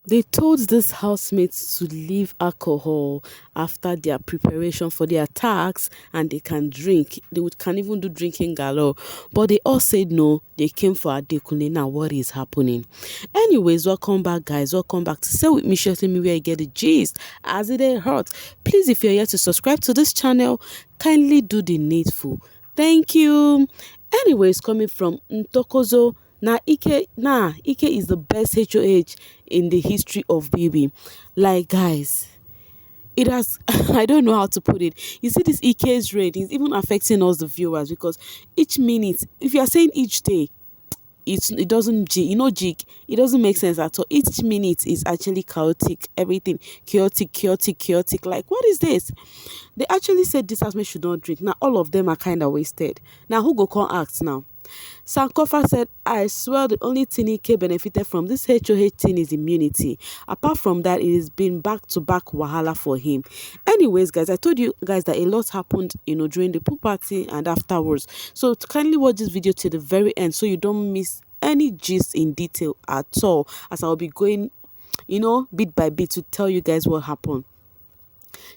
They told this housemates to leave alcohol after their preparation for their tasks and they can drink. Can even do drinking galore. But they all said no. They came for Adekunle. Now what is happening? Anyways, welcome back, guys. Welcome back to Say With Me Shortly Me where you get the gist as it ain't hurt. Please, if you're here to subscribe to this channel, kindly do the needful. Thank you. Anyways, coming from Ntokozo. Ike is the best HOH in the history of baby. Like, guys, it has I don't know how to put it. You see, this Ike's rate is even affecting us the viewers because each minute, if you are saying each day, it doesn't jig, it doesn't make sense at all. Each minute is actually chaotic, everything chaotic. Like, what is this? They actually said this housemate should not drink. Now all of them are kind of wasted. Now who go come act now? Sankofa said, I swear the only thing Ike benefited from this HOH thing is immunity. Apart from that, it has been back-to-back wahala for him. Anyways, guys, I told you guys that a lot happened, during the pool party and afterwards. So kindly watch this video to the very end so you don't miss any gist in detail at all, as I'll be going, bit by bit to tell you guys what happened.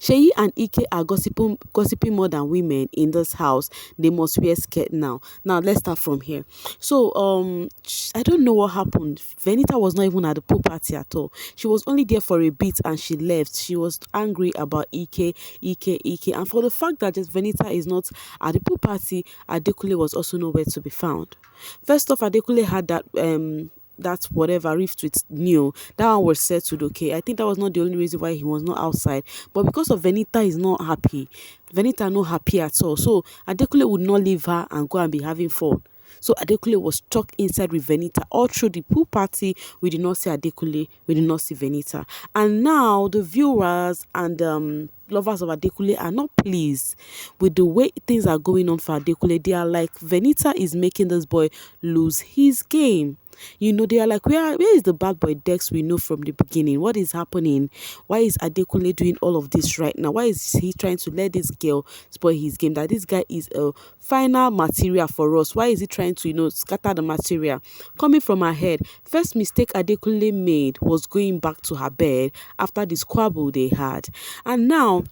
Sheyi and Ike are gossiping more than women in this house. They must wear skirt now. Now let's start from here. So I don't know what happened. Venita was not even at the pool party at all. She was only there for a bit and she left. She was angry about Ike, and for the fact that just Venita is not at the pool party, Adekunle was also nowhere to be found. First off, Adekunle had that whatever rift with Neo, that one was settled. Okay, I think that was not the only reason why he was not outside, but because of Venita is not happy. Venita not happy at all, so Adekunle would not leave her and go and be having fun. So Adekunle was stuck inside with Venita all through the pool party. We did not see Adekunle, we did not see Venita, and now the viewers and lovers of Adekunle are not pleased with the way things are going on for Adekunle. They are like, Venita is making this boy lose his game. They are like, where is the bad boy Dex we know from the beginning? What is happening? Why is Adekunle doing all of this right now? Why is he trying to let this girl spoil his game? That this guy is a final material for us. Why is he trying to, scatter the material? Coming from her head, first mistake Adekunle made was going back to her bed after the squabble they had. And now,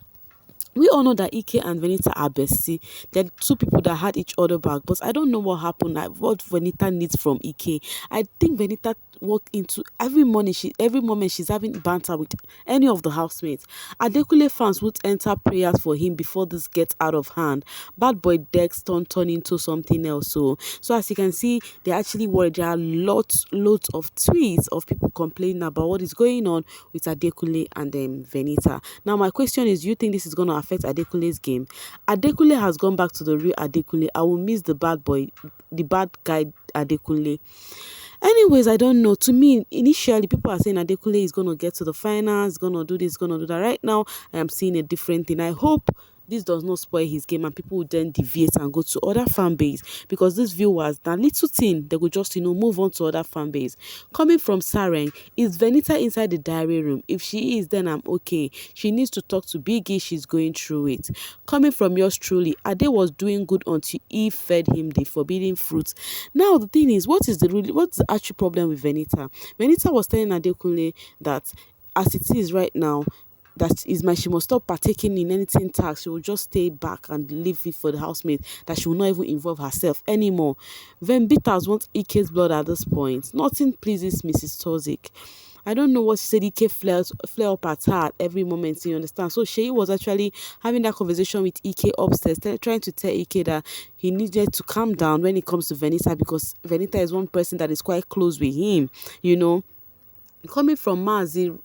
we all know that Ike and Venita are bestie. They're two people that had each other back. But I don't know what happened, like what Venita needs from Ike. I think Venita walked into every moment she's having banter with any of the housemates. Adekunle fans would enter prayers for him before this gets out of hand. Bad boy Dex turn into something else. So as you can see, they're actually worried. There are lots of tweets of people complaining about what is going on with Adekunle and Venita. Now my question is, do you think this is going to affect Adekunle's game? Adekunle has gone back to the real Adekunle. I will miss the bad guy Adekunle. Anyways, I don't know. To me, initially, people are saying Adekunle is going to get to the finals, going to do this, going to do that. Right now, I am seeing a different thing. I hope this does not spoil his game and people will then deviate and go to other fan base, because these viewers, that little thing, they could just, move on to other fan base. Coming from Sareng, is Venita inside the diary room? If she is, then I'm okay. She needs to talk to Biggie. She's going through it. Coming from yours truly, Ade was doing good until Eve fed him the forbidden fruit. Now the thing is, what's the actual problem with Venita? Venita was telling Adekunle that as it is right now, she must stop partaking in anything tax. She will just stay back and leave it for the housemaid, that she will not even involve herself anymore. Van Bitters wants Ike's blood at this point. Nothing pleases Mrs. Tozik. I don't know what she said. Ike flare up at her at every moment, you understand? So Sheyi was actually having that conversation with Ike upstairs, trying to tell Ike that he needed to calm down when it comes to Venita, because Venita is one person that is quite close with him, Coming from Mazi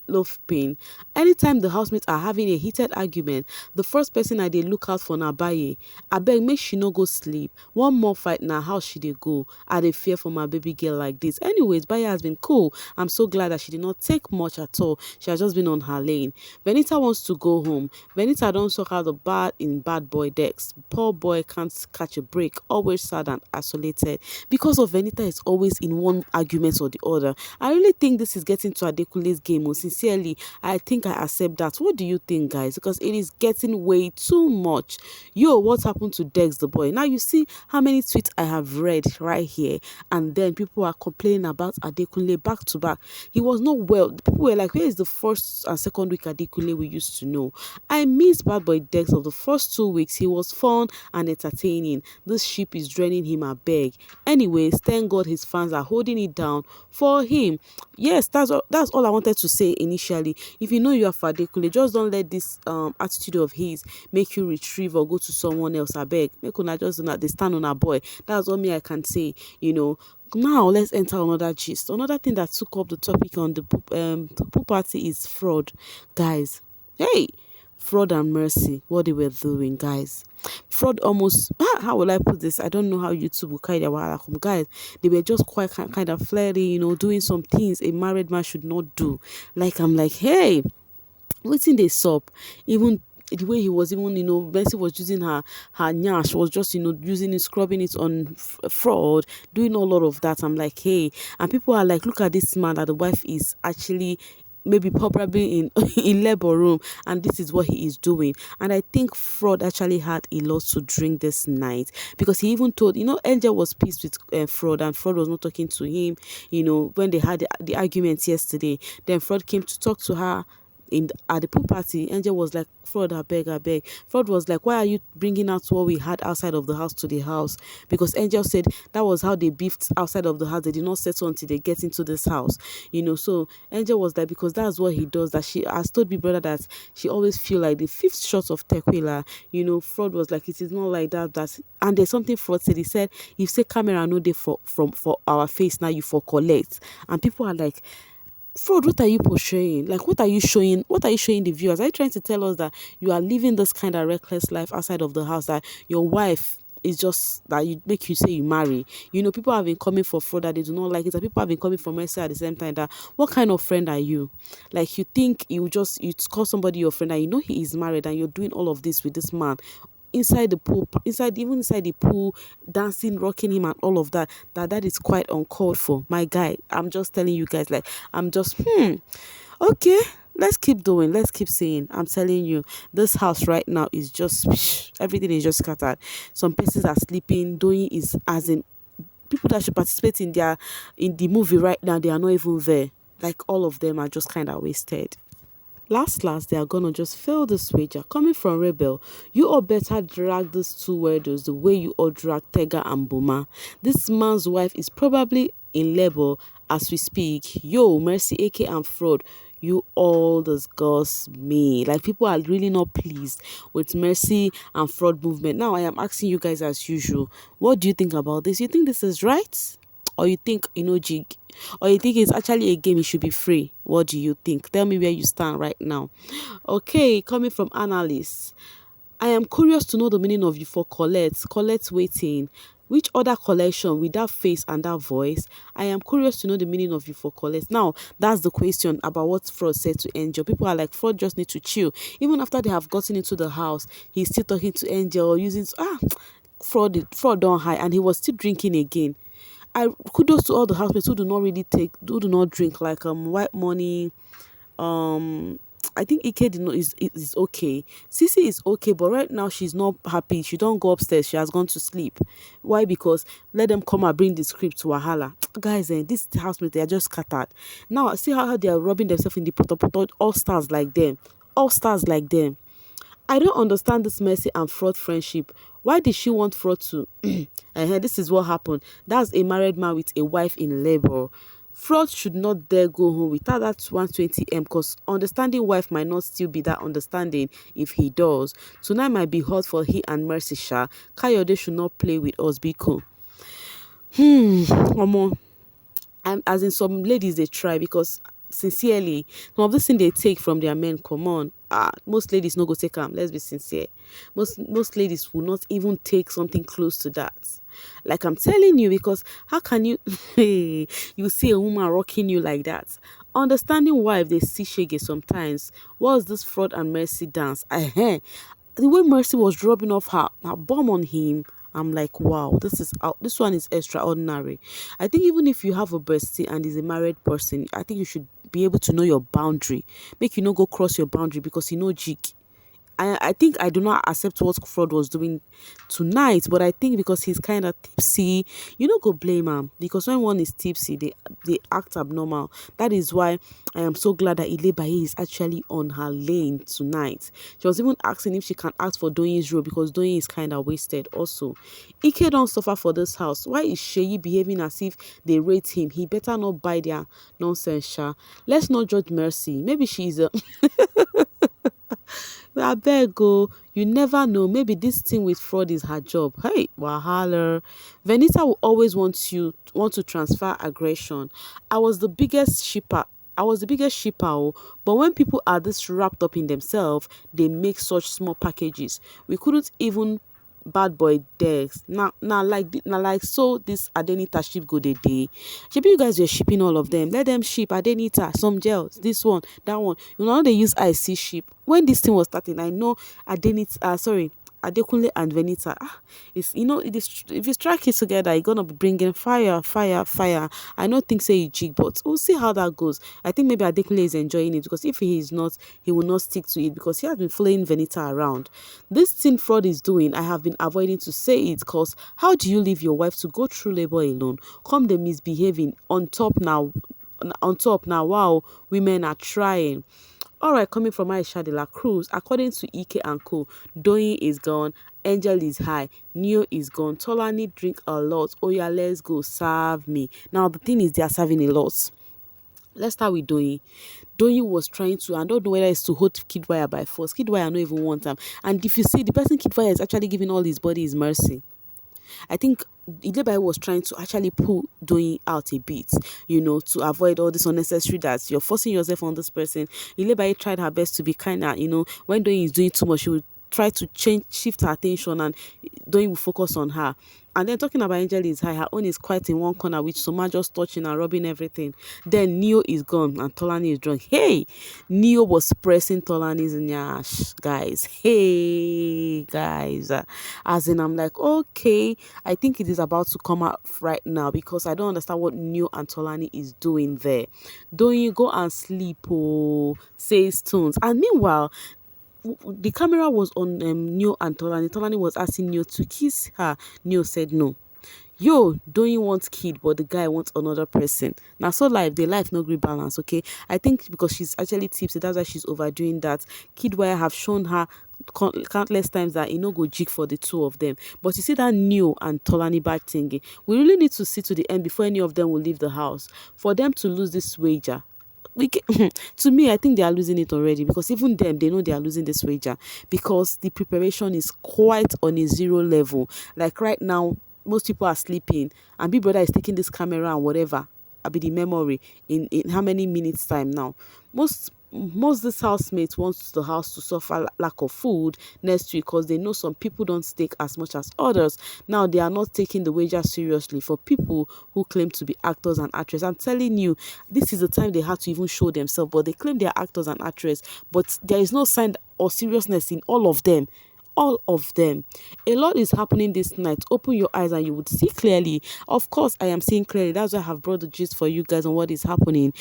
Love Pain, anytime the housemates are having a heated argument, the first person that they look out for na Baye. Abeg, make she no go sleep. One more fight now, how she dey go? I dey fear for my baby girl like this. Anyways, Baye has been cool. I'm so glad that she did not take much at all. She has just been on her lane. Venita wants to go home. Venita don't suck out the bad boy Dex. Poor boy can't catch a break. Always sad and isolated. Because of Venita is always in one argument or the other. I really think this is getting to Adekunle's game, since sincerely, I think I accept that. What do you think, guys? Because it is getting way too much. Yo, what happened to Dex the boy? Now you see how many tweets I have read right here, and then people are complaining about Adekunle back to back. He was not well. People were like, where is the first and second week Adekunle we used to know? I miss bad boy Dex of the first 2 weeks. He was fun and entertaining. This ship is draining him a beg. Anyways, thank God his fans are holding it down for him. Yes, that's all I wanted to say initially. If you know you are Adekunle, just don't let this attitude of his make you retrieve or go to someone else. I beg. Make una just do not they stand on a boy. That's all me I can say, you know. Now let's enter another gist. Another thing that took up the topic on the pool party is fraud, guys. Hey, fraud and mercy, what they were doing, guys. Fraud almost, how will I put this? I don't know how YouTube will carry their wahala come, guys. They were just quite kind of flirty, doing some things a married man should not do. Like, I'm like, hey, wetin dey sup? Even the way he was, even Bessie was using her nyash, was just using it, scrubbing it on fraud, doing a lot of that. I'm like, hey, and people are like, look at this man that the wife is actually maybe probably in in labor room, and this is what he is doing. And I think fraud actually had a lot to drink this night, because he even told, Angel was pissed with fraud, and fraud was not talking to him, when they had the argument yesterday. Then fraud came to talk to her at the pool party. Angel was like, fraud, I beg, I beg. Fraud was like, why are you bringing out what we had outside of the house to the house? Because Angel said that was how they beefed outside of the house. They did not settle until they get into this house. So Angel was like, because that's what he does. That she has told me, brother, that she always feel like the fifth shot of tequila. Fraud was like, it is not like that. And there's something Fraud said. He said, if say camera no day for our face, now you for collect. And people are like, Fraud, what are you portraying? Like, what are you showing? What are you showing the viewers? Are you trying to tell us that you are living this kind of reckless life outside of the house, that your wife is just that you make you say you marry? People have been coming for fraud that they do not like it, that people have been coming for mercy at the same time. That what kind of friend are you? Like, you think you call somebody your friend, and he is married, and you're doing all of this with this man inside the pool, even inside the pool, dancing, rocking him, and all of that. That is quite uncalled for, my guy. I'm just telling you guys, like, I'm just okay. Let's keep doing. Let's keep saying. I'm telling you, this house right now is just everything is just scattered. Some persons are sleeping. Doing is as in people that should participate in the movie right now. They are not even there. Like, all of them are just kind of wasted. Last, they are gonna just fail this wager. Coming from Rebel, you all better drag these two weirdos the way you all drag Tega and Boma. This man's wife is probably in labor as we speak. Yo, Mercy, AK, and Fraud, you all disgust me. Like, people are really not pleased with Mercy and Fraud movement. Now, I am asking you guys as usual, what do you think about this? You think this is right? Or you think, jig? Or you think it's actually a game, it should be free? What do you think? Tell me where you stand right now. Okay, coming from analysts, I am curious to know the meaning of you for Colette waiting. Which other collection with that face and that voice? I am curious to know the meaning of you for Colette. Now, that's the question about what Fraud said to Angel. People are like, Fraud just need to chill. Even after they have gotten into the house, he's still talking to Angel, using Fraud don't hide, and he was still drinking again. I kudos to all the housemates who do not drink, like White Money. I think Ike is okay. Sisi is okay, but right now she's not happy. She don't go upstairs. She has gone to sleep. Why? Because let them come and bring the script to Wahala. Guys, this housemate, they are just scattered. Now see how they are rubbing themselves in the pot. All stars like them. All stars like them. I don't understand this Mercy and Fraud friendship. Why did she want Fraud to? This is what happened. That's a married man with a wife in labor. Fraud should not dare go home without that 120M, because understanding wife might not still be that understanding if he does. Tonight might be hot for he and Mercy Sha. Kayode should not play with us, Biko. Omo. As in, some ladies, they try, because sincerely, some of this thing they take from their men, come on. Most ladies no go take them. Let's be sincere. Most ladies will not even take something close to that. Like, I'm telling you, because how can you you see a woman rocking you like that? Understanding why if they see shege sometimes. What's this Fraud and Mercy dance? The way Mercy was rubbing off her bum on him, I'm like, wow, this one is extraordinary. I think even if you have a bestie and is a married person, I think you should be able to know your boundary, make you no go cross your boundary because you know jig. I think I do not accept what Fraud was doing tonight, but I think because he's kind of tipsy, you know, go blame him because when one is tipsy, they act abnormal. That is why I am so glad that Ilebaye is actually on her lane tonight. She was even asking if she can ask for Doyin's role because Doyin is kind of wasted. Also, Ike don't suffer for this house. Why is Sheyi behaving as if they rate him? He better not buy their nonsense, sha. Let's not judge Mercy. Maybe she's a I beg go. You never know. Maybe this thing with Fraud is her job. Hey, wahala. Venita will always want to transfer aggression. I was the biggest shipper. I was the biggest shipper, oh, but when people are this wrapped up in themselves, they make such small packages. We couldn't even bad boy decks. Now like so this Adenita ship go dey dey. Shebi you guys were shipping all of them. Let them ship Adenita, some gels, this one, that one. You know they use IC ship. When this thing was starting, I know Adekunle and Venita. It's it is, if you strike it together, you're gonna be bringing fire, fire, fire. I don't think say you jig, but we'll see how that goes. I think maybe Adekunle is enjoying it because if he is not, he will not stick to it because he has been following Venita around. This thing Fraud is doing, I have been avoiding to say it because how do you leave your wife to go through labor alone? Come the misbehaving on top now. Wow, women are trying. All right, coming from Aisha de la Cruz, according to Ike and Co, Doyin is gone, Angel is high, Neo is gone, Tolani drink a lot. Oh yeah, let's go, serve me. Now the thing is, they are serving a lot. Let's start with Doyin. Doyin was trying to, I don't know whether it's to hold Kidwire by force. Kidwire don't even want him. And if you see, the person Kidwire is actually giving all his body is mercy. I think Ilebaye was trying to actually pull Doyin out a bit, to avoid all this unnecessary that you're forcing yourself on this person. Ilebaye tried her best to be kind of, when Doyin is doing too much, she would try to shift her attention and Doyin will focus on her. And then talking about Angel is high, her own is quite in one corner with Soma just touching and rubbing everything. Then Neo is gone and Tolani is drunk. Hey, Neo was pressing Tolani's nyash, guys. Hey, guys. As in, I'm like, okay, I think it is about to come out right now because I don't understand what Neo and Tolani is doing there. Don't you go and sleep, oh, says Tones. And meanwhile, the camera was on Neo and Tolani. Tolani was asking Neo to kiss her. Neo said no. Yo, don't you want kid, but the guy wants another person. Now, so the life no great balance, okay? I think because she's actually tipsy, that's why she's overdoing that. Kidwire have shown her countless times that no go jig for the two of them. But you see that Neo and Tolani bad thingy. We really need to see to the end before any of them will leave the house. For them to lose this wager, to me, I think they are losing it already because even them, they know they are losing this wager because the preparation is quite on a zero level. Like right now, most people are sleeping and Big Brother is taking this camera and whatever, I'll be the memory in how many minutes time now. Most this housemates wants the house to suffer lack of food next week because they know some people don't stake as much as others. Now they are not taking the wager seriously for people who claim to be actors and actresses. I'm telling you, this is the time they have to even show themselves, but they claim they are actors and actresses, but there is no sign or seriousness in all of them. All of them. A lot is happening this night. Open your eyes and you would see clearly. Of course, I am seeing clearly. That's why I have brought the gist for you guys on what is happening.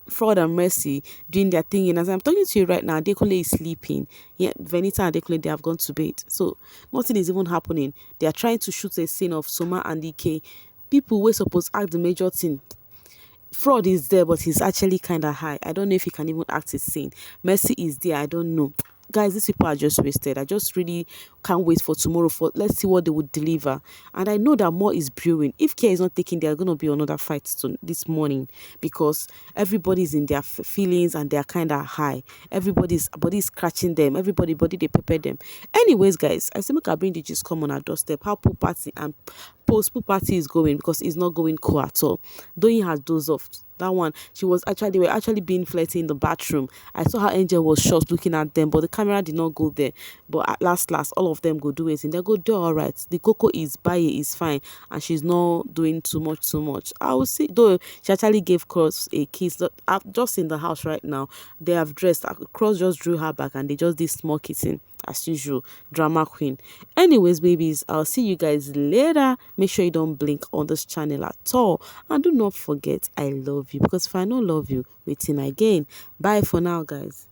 Fraud and Mercy doing their thing. And as I'm talking to you right now, Adekunle is sleeping. Yeah, Venita and Adekunle, they have gone to bed. So nothing is even happening. They are trying to shoot a scene of Soma and Ike. People were supposed to act the major thing. Fraud is there, but he's actually kind of high. I don't know if he can even act his scene. Mercy is there. I don't know. Guys, these people are just wasted. I just really can't wait for tomorrow. Let's see what they would deliver. And I know that more is brewing. If care is not taken, there are going to be another fight this morning because everybody's in their feelings and they are kind of high. Everybody's body is scratching them. Body they prepare them. Anyways, guys, I still can bring the gist come on our doorstep. How pool party and post-pool party is going because it's not going cool at all. Doyin has dozed off. That one, they were actually being flirty in the bathroom. I saw how Angel was shocked looking at them, but the camera did not go there. But at last, all of them go do it, and they go do all right. The Coco is is fine, and she's not doing too much. I will see though. She actually gave Cross a kiss. I'm just in the house right now. They have dressed. Cross just drew her back, and they just did small kissing. as usual, drama queen. Anyways, babies, I'll see you guys later. Make sure you don't blink on this channel at all, and do not forget I love you, because if I don't love you, waiting again. Bye for now, guys.